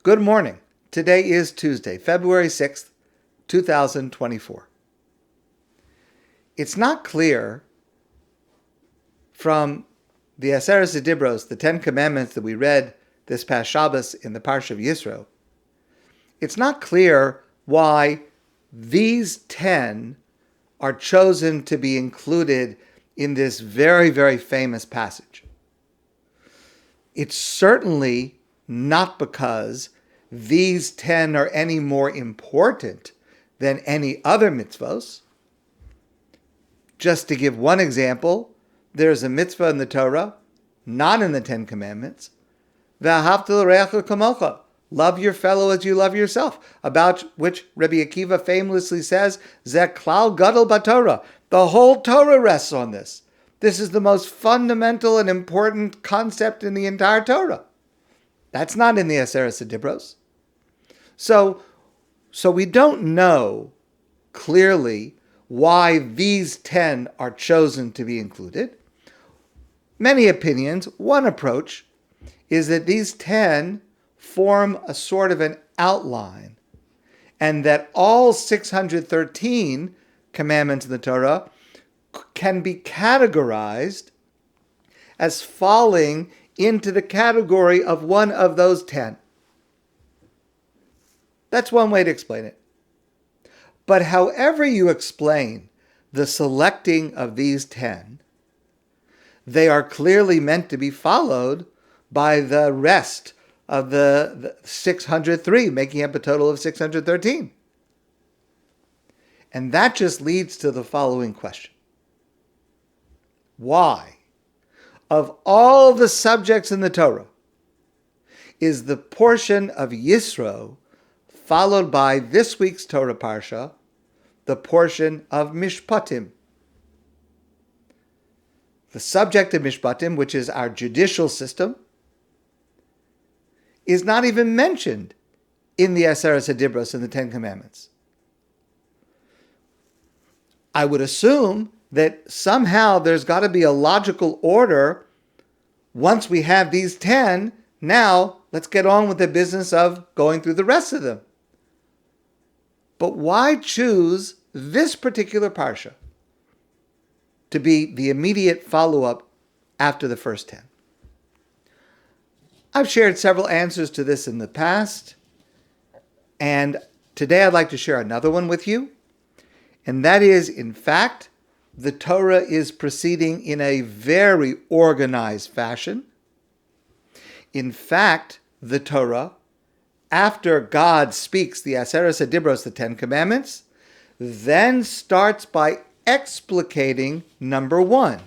Good morning. Today is Tuesday, February 6th, 2024. It's not clear from the ADATH Dibros, the Ten Commandments that we read this past Shabbos in the Parsha of Yisro. It's not clear why these 10 are chosen to be included in this very, very famous passage. It's certainly not because these 10 are any more important than any other mitzvos. Just to give one example, there's a mitzvah in the Torah, not in the Ten Commandments, V'ahavta l'reacha kamocha, love your fellow as you love yourself, about which Rabbi Akiva famously says, Zeh klal gadol b'Torah. The whole Torah rests on this. This is the most fundamental and important concept in the entire Torah. That's not in the ADATH Dibros. So we don't know clearly why these 10 are chosen to be included. Many opinions. One approach is that these 10 form a sort of an outline, and that all 613 commandments in the Torah can be categorized as falling into the category of one of those 10. That's one way to explain it. But however you explain the selecting of these 10, they are clearly meant to be followed by the rest of the 603, making up a total of 613. And that just leads to the following question. Why, of all the subjects in the Torah, is the portion of Yisro followed by this week's Torah Parsha, the portion of Mishpatim? The subject of Mishpatim, which is our judicial system, is not even mentioned in the ADATH Dibros in the Ten Commandments. I would assume that somehow there's got to be a logical order. Once we have these 10, now let's get on with the business of going through the rest of them. But why choose this particular parsha to be the immediate follow-up after the first 10? I've shared several answers to this in the past, and today I'd like to share another one with you, and that is, in fact, the Torah is proceeding in a very organized fashion. In fact, the Torah, after God speaks the ADATH Dibros, the Ten Commandments, then starts by explicating number 1.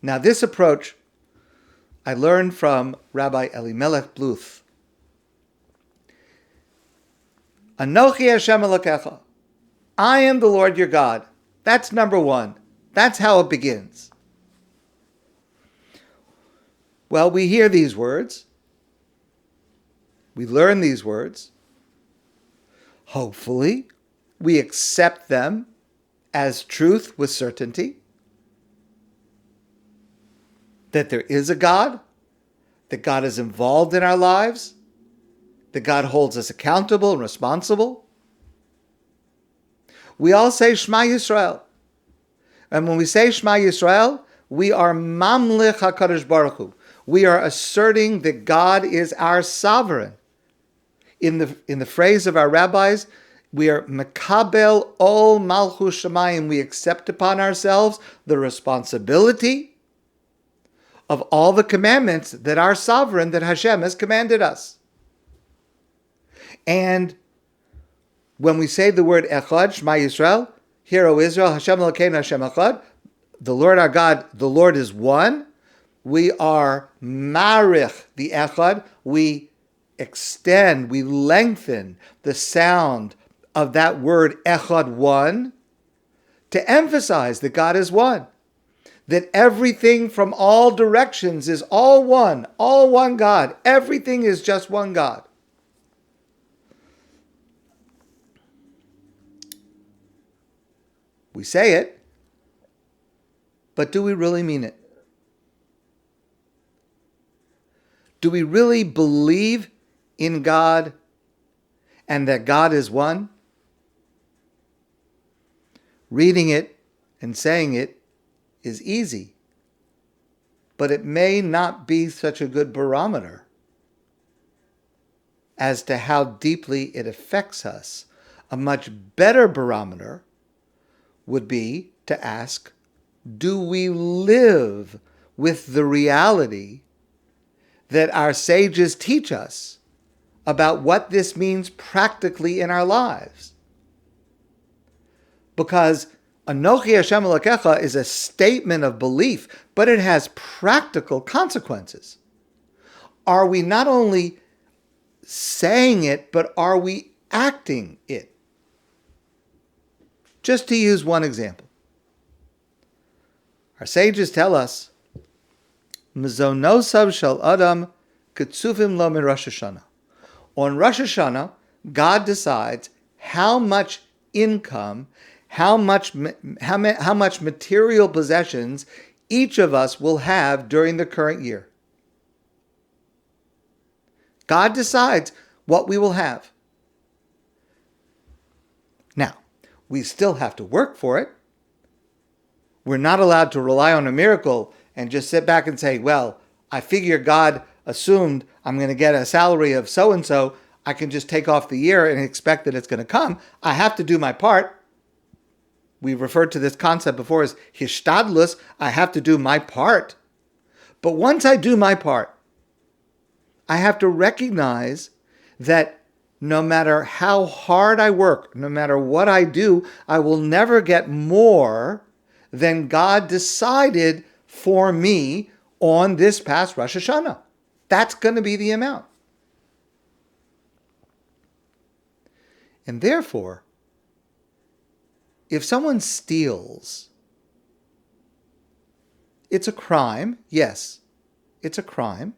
Now, this approach I learned from Rabbi Elimelech Bluth. Anochi Hashem Elokecha. I am the Lord your God. That's number 1. That's how it begins. Well, we hear these words. We learn these words. Hopefully, we accept them as truth with certainty. That there is a God, that God is involved in our lives, that God holds us accountable and responsible. We all say Shema Yisrael. And when we say Shema Yisrael, we are Mamlich HaKadosh Baruch Hu. We are asserting that God is our sovereign. In the phrase of our rabbis, we are Mekabel Ol Malchus Shamayim. We accept upon ourselves the responsibility of all the commandments that our sovereign, that Hashem, has commanded us. And when we say the word Echad, Shema Yisrael, Hear, O Israel, Hashem Elokeinu Hashem Echad, the Lord our God, the Lord is one. We are marich the Echad. We extend, we lengthen the sound of that word Echad, one, to emphasize that God is one. That everything from all directions is all one God. Everything is just one God. We say it, but do we really mean it? Do we really believe in God and that God is one? Reading it and saying it is easy, but it may not be such a good barometer as to how deeply it affects us. A much better barometer would be to ask, do we live with the reality that our sages teach us about what this means practically in our lives? Because Anochi Hashem Elokecha is a statement of belief, but it has practical consequences. Are we not only saying it, but are we acting it? Just to use one example. Our sages tell us, Mizonosav shel Adam ketzuvim lo min Rosh Hashanah. On Rosh Hashanah, God decides how much income, how much material possessions each of us will have during the current year. God decides what we will have. Now, we still have to work for it. We're not allowed to rely on a miracle and just sit back and say, well, I figure God assumed I'm going to get a salary of so-and-so. I can just take off the year and expect that it's going to come. I have to do my part. We've referred to this concept before as hishtadlus. I have to do my part. But once I do my part, I have to recognize that no matter how hard I work, no matter what I do, I will never get more than God decided for me on this past Rosh Hashanah. That's going to be the amount. And therefore, if someone steals, it's a crime. Yes, it's a crime.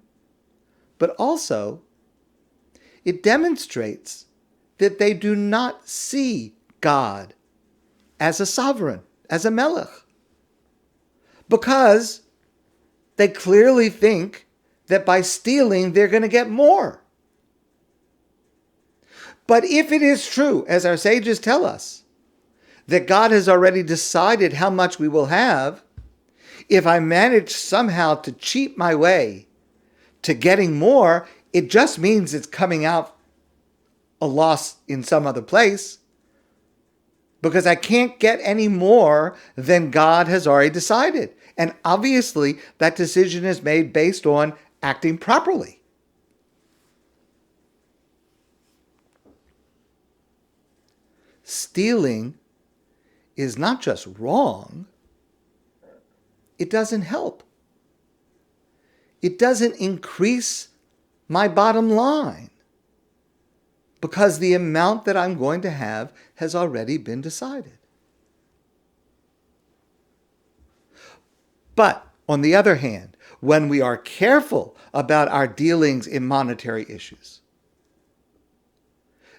But also, it demonstrates that they do not see God as a sovereign, as a melech. Because they clearly think that by stealing, they're going to get more. But if it is true, as our sages tell us, that God has already decided how much we will have, if I manage somehow to cheat my way to getting more, it just means it's coming out a loss in some other place, because I can't get any more than God has already decided. And obviously, that decision is made based on acting properly. Stealing is not just wrong, it doesn't help. It doesn't increase my bottom line, because the amount that I'm going to have has already been decided. But on the other hand, when we are careful about our dealings in monetary issues,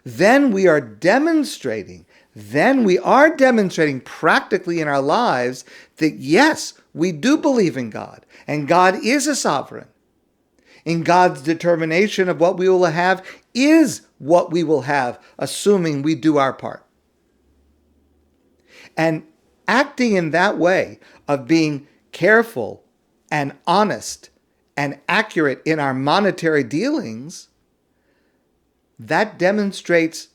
then we are demonstrating practically in our lives that yes, we do believe in God, and God is a sovereign. And God's determination of what we will have is what we will have, assuming we do our part. And acting in that way of being careful and honest and accurate in our monetary dealings, that demonstrates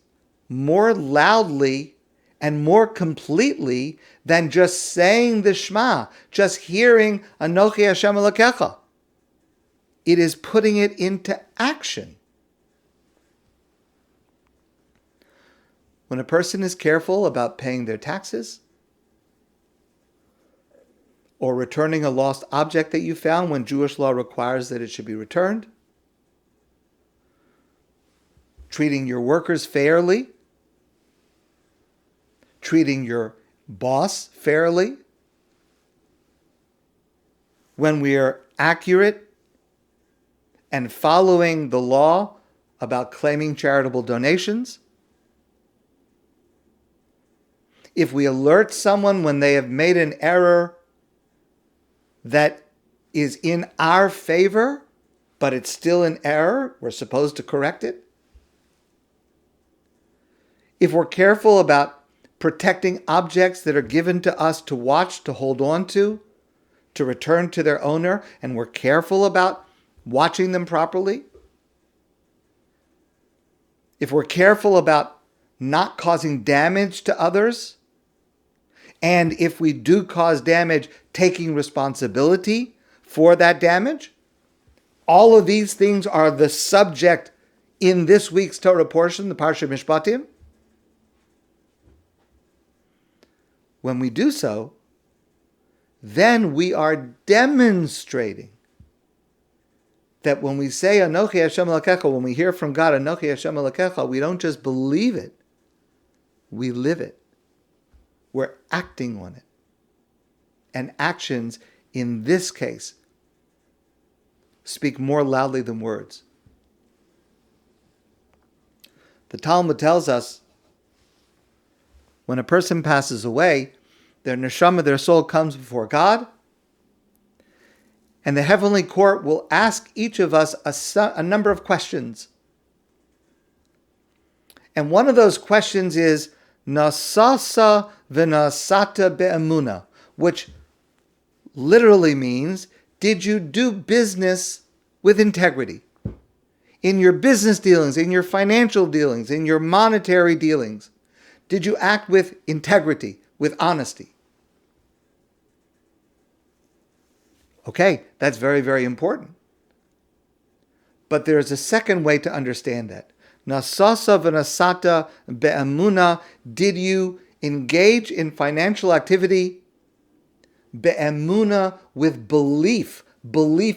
more loudly and more completely than just saying the Shema, just hearing Anochi Hashem Elokecha. It is putting it into action. When a person is careful about paying their taxes, or returning a lost object that you found when Jewish law requires that it should be returned, treating your workers fairly, treating your boss fairly, when we are accurate and following the law about claiming charitable donations, if we alert someone when they have made an error that is in our favor, but it's still an error, we're supposed to correct it. If we're careful about protecting objects that are given to us to watch, to hold on to return to their owner, and we're careful about watching them properly, if we're careful about not causing damage to others, and if we do cause damage, taking responsibility for that damage, all of these things are the subject in this week's Torah portion, the Parsha Mishpatim. When we do so, then we are demonstrating that when we say Anochi Hashem Elokecha, when we hear from God Anochi Hashem Elokecha, we don't just believe it, we live it. We're acting on it. And actions, in this case, speak more loudly than words. The Talmud tells us when a person passes away, their neshama, their soul, comes before God, and the heavenly court will ask each of us a number of questions. And one of those questions is, Nasasa v'nasata be'emuna, which literally means, did you do business with integrity? In your business dealings, in your financial dealings, in your monetary dealings, did you act with integrity, with honesty? Okay, that's very, very important. But there's a second way to understand that. Nasasa v'nasata be'emuna, did you engage in financial activity be'emuna, with belief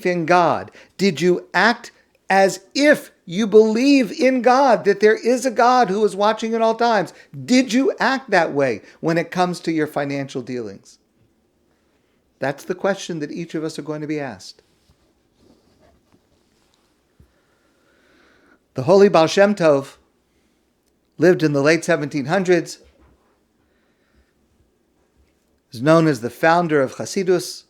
in God? Did you act as if you believe in God, that there is a God who is watching at all times? Did you act that way when it comes to your financial dealings? That's the question that each of us are going to be asked. The holy Baal Shem Tov lived in the late 1700s, is known as the founder of Chassidus.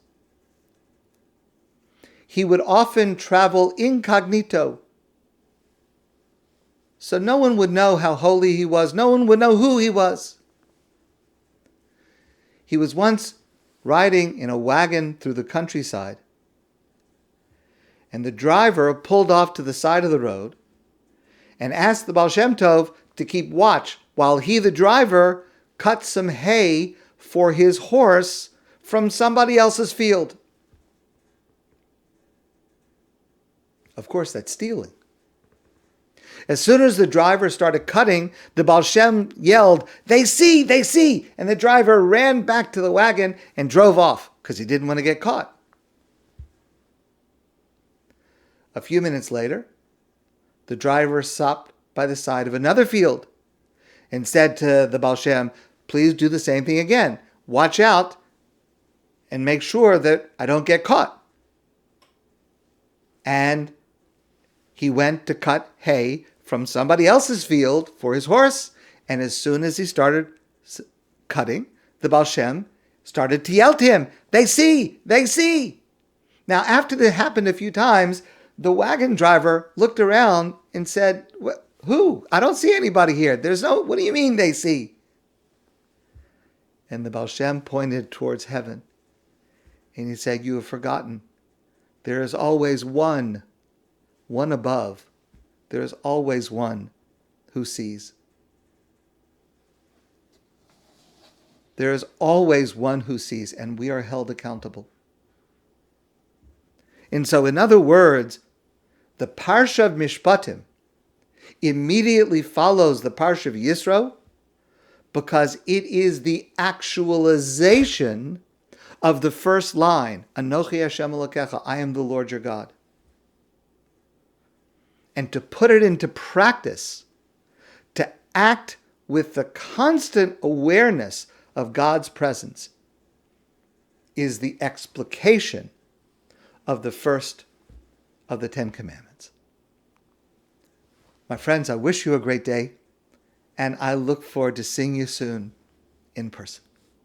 He would often travel incognito, so no one would know how holy he was, no one would know who he was. He was once riding in a wagon through the countryside, and the driver pulled off to the side of the road and asked the Baal Shem Tov to keep watch while he, the driver, cut some hay for his horse from somebody else's field. Of course, that's stealing. As soon as the driver started cutting, the Baal Shem yelled, "They see, they see!" And the driver ran back to the wagon and drove off because he didn't want to get caught. A few minutes later, the driver stopped by the side of another field and said to the Baal Shem, "Please do the same thing again. Watch out and make sure that I don't get caught." And he went to cut hay from somebody else's field for his horse, and as soon as he started cutting, the Baal Shem started to yell to him, "They see! They see!" Now, after that happened a few times, the wagon driver looked around and said, "Who? I don't see anybody here. What do you mean they see?" And the Baal Shem pointed towards heaven, and he said, "You have forgotten. There is always one above. There is always one who sees. There is always one who sees, and we are held accountable." And so, in other words, the Parsha of Mishpatim immediately follows the Parsha of Yisro because it is the actualization of the first line, Anochi Hashem Elokecha, I am the Lord your God. And to put it into practice, to act with the constant awareness of God's presence, is the explication of the first of the 10 Commandments. My friends, I wish you a great day, and I look forward to seeing you soon in person.